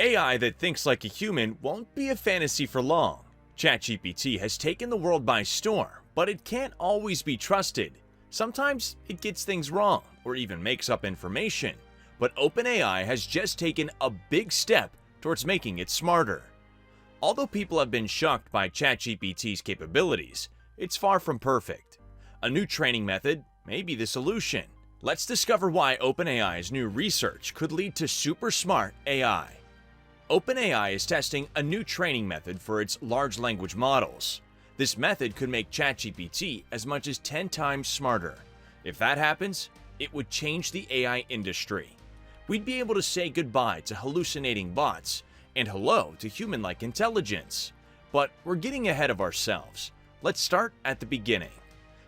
AI that thinks like a human won't be a fantasy for long. ChatGPT has taken the world by storm, but it can't always be trusted. Sometimes it gets things wrong or even makes up information. But OpenAI has just taken a big step towards making it smarter. Although people have been shocked by ChatGPT's capabilities, it's far from perfect. A new training method may be the solution. Let's discover why OpenAI's new research could lead to super smart AI. OpenAI is testing a new training method for its large language models. This method could make ChatGPT as much as 10 times smarter. If that happens, it would change the AI industry. We'd be able to say goodbye to hallucinating bots and hello to human-like intelligence. But we're getting ahead of ourselves. Let's start at the beginning.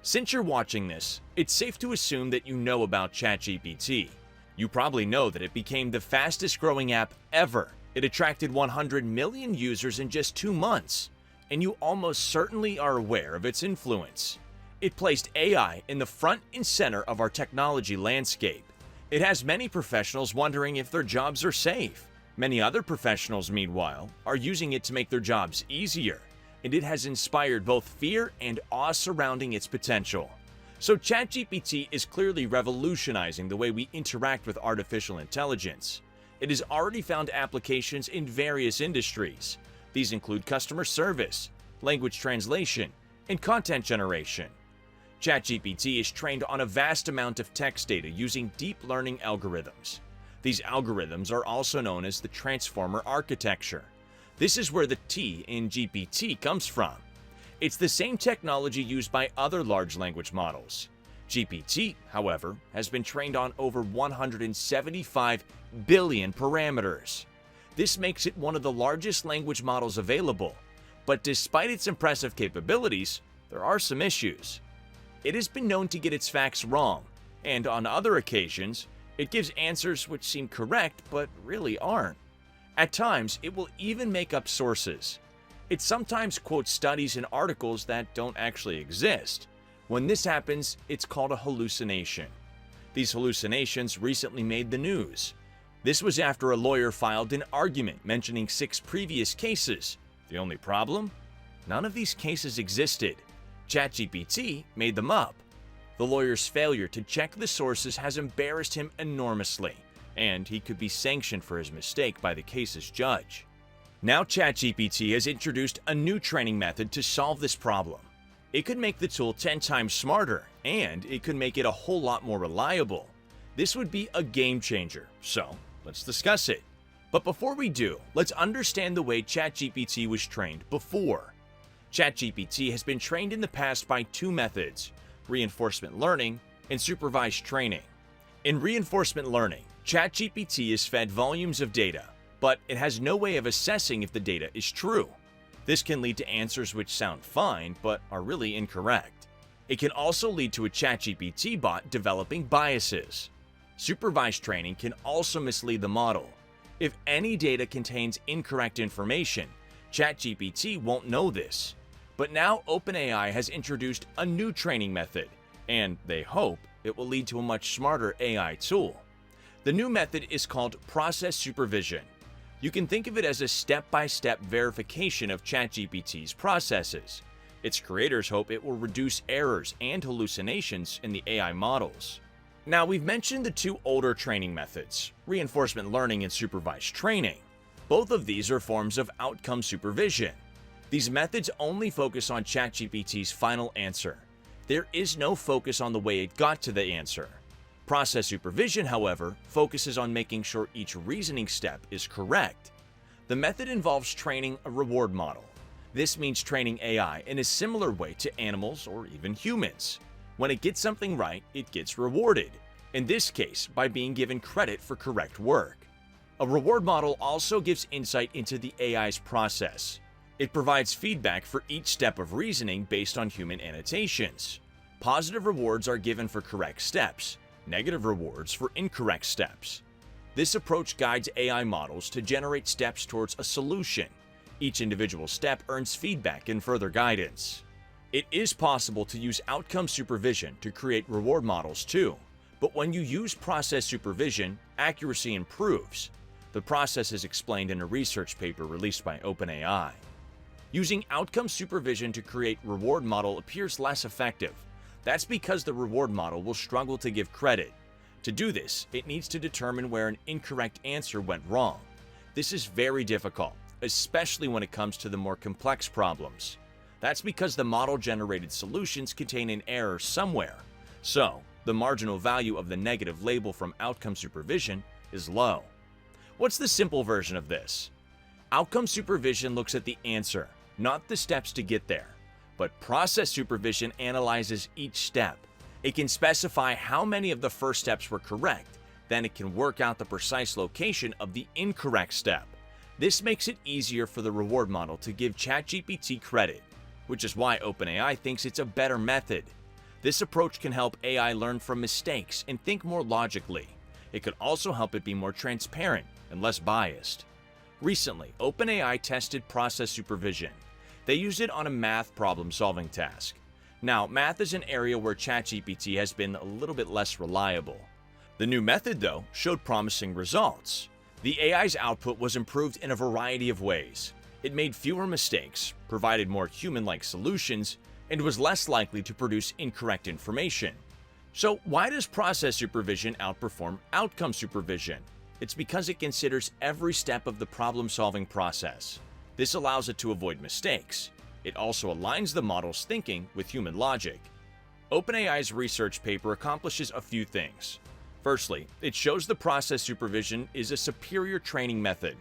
Since you're watching this, it's safe to assume that you know about ChatGPT. You probably know that it became the fastest growing app ever. It attracted 100 million users in just 2 months. And you almost certainly are aware of its influence. It placed AI in the front and center of our technology landscape. It has many professionals wondering if their jobs are safe. Many other professionals, meanwhile, are using it to make their jobs easier, and it has inspired both fear and awe surrounding its potential. So ChatGPT is clearly revolutionizing the way we interact with artificial intelligence. It has already found applications in various industries. These include customer service, language translation, and content generation. ChatGPT is trained on a vast amount of text data using deep learning algorithms. These algorithms are also known as the transformer architecture. This is where the T in GPT comes from. It's the same technology used by other large language models. GPT, however, has been trained on over 175 billion parameters. This makes it one of the largest language models available. But despite its impressive capabilities, there are some issues. It has been known to get its facts wrong, and on other occasions, it gives answers which seem correct but really aren't. At times, it will even make up sources. It sometimes quotes studies and articles that don't actually exist. When this happens, it's called a hallucination. These hallucinations recently made the news. This was after a lawyer filed an argument mentioning 6 previous cases. The only problem? None of these cases existed. ChatGPT made them up. The lawyer's failure to check the sources has embarrassed him enormously, and he could be sanctioned for his mistake by the case's judge. Now ChatGPT has introduced a new training method to solve this problem. It could make the tool 10 times smarter, and it could make it a whole lot more reliable. This would be a game changer, so let's discuss it. But before we do, let's understand the way ChatGPT was trained before. ChatGPT has been trained in the past by 2 methods: reinforcement learning and supervised training. In reinforcement learning, ChatGPT is fed volumes of data, but it has no way of assessing if the data is true. This can lead to answers which sound fine but are really incorrect. It can also lead to a ChatGPT bot developing biases. Supervised training can also mislead the model. If any data contains incorrect information, ChatGPT won't know this. But now OpenAI has introduced a new training method, and they hope it will lead to a much smarter AI tool. The new method is called process supervision. You can think of it as a step-by-step verification of ChatGPT's processes. Its creators hope it will reduce errors and hallucinations in the AI models. Now, we've mentioned the 2 older training methods, reinforcement learning and supervised training. Both of these are forms of outcome supervision. These methods only focus on ChatGPT's final answer. There is no focus on the way it got to the answer. Process supervision, however, focuses on making sure each reasoning step is correct. The method involves training a reward model. This means training AI in a similar way to animals or even humans. When it gets something right, it gets rewarded, in this case by being given credit for correct work. A reward model also gives insight into the AI's process. It provides feedback for each step of reasoning based on human annotations. Positive rewards are given for correct steps, negative rewards for incorrect steps. This approach guides AI models to generate steps towards a solution. Each individual step earns feedback and further guidance. It is possible to use outcome supervision to create reward models too, but when you use process supervision, accuracy improves. The process is explained in a research paper released by OpenAI. Using outcome supervision to create reward model appears less effective. That's because the reward model will struggle to give credit. To do this, it needs to determine where an incorrect answer went wrong. This is very difficult, especially when it comes to the more complex problems. That's because the model-generated solutions contain an error somewhere. So, the marginal value of the negative label from outcome supervision is low. What's the simple version of this? Outcome supervision looks at the answer, not the steps to get there. But process supervision analyzes each step. It can specify how many of the first steps were correct, then it can work out the precise location of the incorrect step. This makes it easier for the reward model to give ChatGPT credit, which is why OpenAI thinks it's a better method. This approach can help AI learn from mistakes and think more logically. It could also help it be more transparent and less biased. Recently, OpenAI tested process supervision. They used it on a math problem-solving task. Now, math is an area where ChatGPT has been a little bit less reliable. The new method, though, showed promising results. The AI's output was improved in a variety of ways. It made fewer mistakes, provided more human-like solutions, and was less likely to produce incorrect information. So, why does process supervision outperform outcome supervision? It's because it considers every step of the problem-solving process. This allows it to avoid mistakes. It also aligns the model's thinking with human logic. OpenAI's research paper accomplishes a few things. Firstly, it shows the process supervision is a superior training method.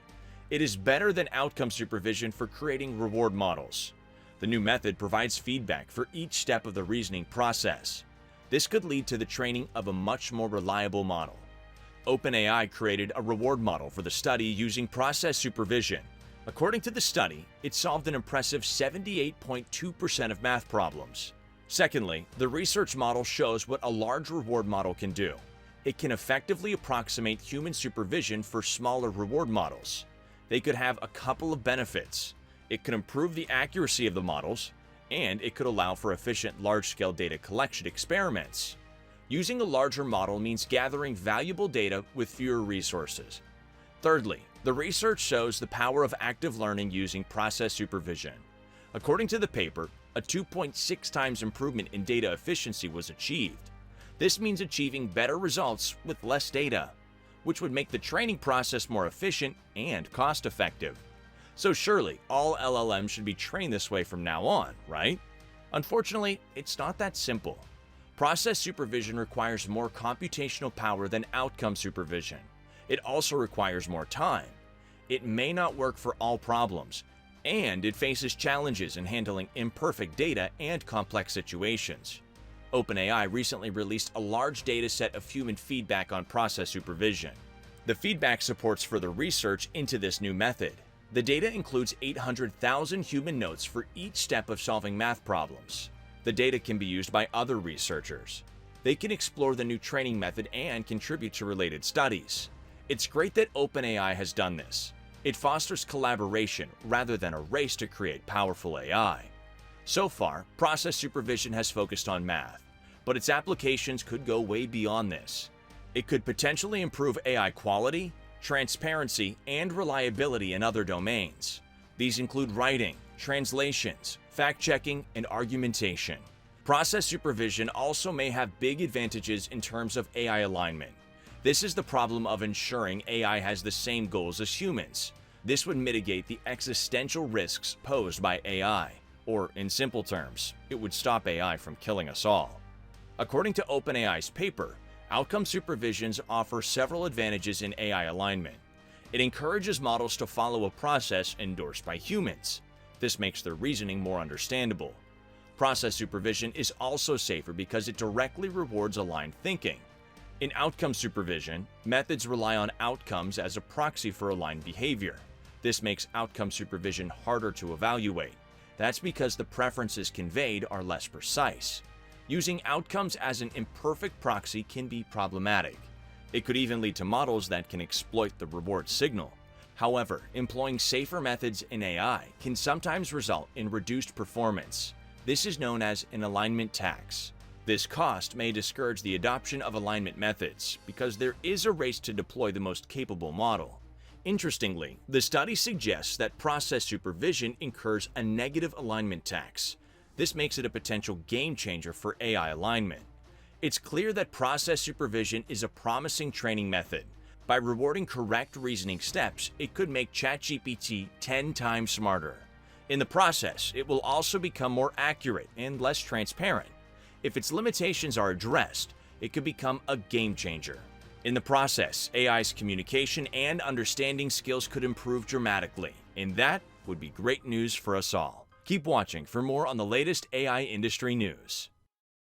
It is better than outcome supervision for creating reward models. The new method provides feedback for each step of the reasoning process. This could lead to the training of a much more reliable model. OpenAI created a reward model for the study using process supervision. According to the study, it solved an impressive 78.2% of math problems. Secondly, the research model shows what a large reward model can do. It can effectively approximate human supervision for smaller reward models. They could have a couple of benefits. It could improve the accuracy of the models, and it could allow for efficient large-scale data collection experiments. Using a larger model means gathering valuable data with fewer resources. Thirdly, the research shows the power of active learning using process supervision. According to the paper, a 2.6 times improvement in data efficiency was achieved. This means achieving better results with less data, which would make the training process more efficient and cost-effective. So surely, all LLMs should be trained this way from now on, right? Unfortunately, it's not that simple. Process supervision requires more computational power than outcome supervision. It also requires more time. It may not work for all problems, and it faces challenges in handling imperfect data and complex situations. OpenAI recently released a large data set of human feedback on process supervision. The feedback supports further research into this new method. The data includes 800,000 human notes for each step of solving math problems. The data can be used by other researchers. They can explore the new training method and contribute to related studies. It's great that OpenAI has done this. It fosters collaboration rather than a race to create powerful AI. So far, process supervision has focused on math, but its applications could go way beyond this. It could potentially improve AI quality, transparency, and reliability in other domains. These include writing, translations, fact-checking, and argumentation. Process supervision also may have big advantages in terms of AI alignment. This is the problem of ensuring AI has the same goals as humans. This would mitigate the existential risks posed by AI, or in simple terms, it would stop AI from killing us all. According to OpenAI's paper, outcome supervisions offer several advantages in AI alignment. It encourages models to follow a process endorsed by humans. This makes their reasoning more understandable. Process supervision is also safer because it directly rewards aligned thinking. In outcome supervision, methods rely on outcomes as a proxy for aligned behavior. This makes outcome supervision harder to evaluate. That's because the preferences conveyed are less precise. Using outcomes as an imperfect proxy can be problematic. It could even lead to models that can exploit the reward signal. However, employing safer methods in AI can sometimes result in reduced performance. This is known as an alignment tax. This cost may discourage the adoption of alignment methods because there is a race to deploy the most capable model. Interestingly, the study suggests that process supervision incurs a negative alignment tax. This makes it a potential game changer for AI alignment. It's clear that process supervision is a promising training method. By rewarding correct reasoning steps, it could make ChatGPT 10 times smarter. In the process, it will also become more accurate and less transparent. If its limitations are addressed, it could become a game changer. In the process, AI's communication and understanding skills could improve dramatically, and that would be great news for us all. Keep watching for more on the latest AI industry news.